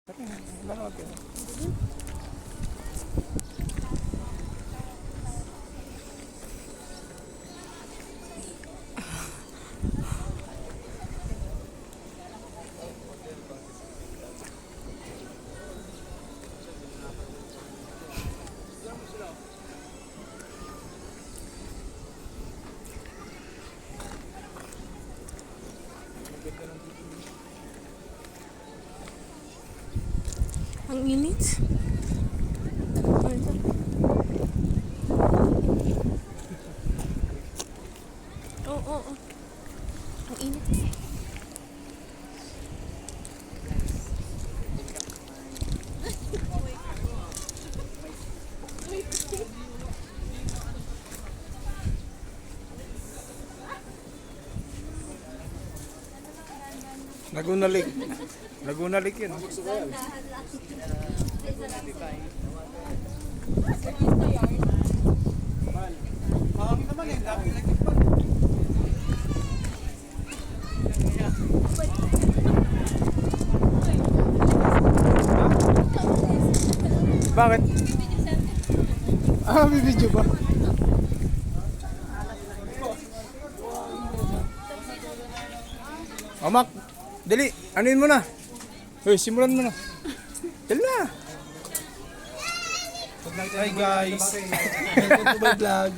Ang init. Oo. Ang init. Laguna Lake. Laguna Lake yun. Bakit? May video ba? Mak, dali, anuin mo na. Hoy, simulan mo na. Dali na. Hi guys! Welcome to my vlog.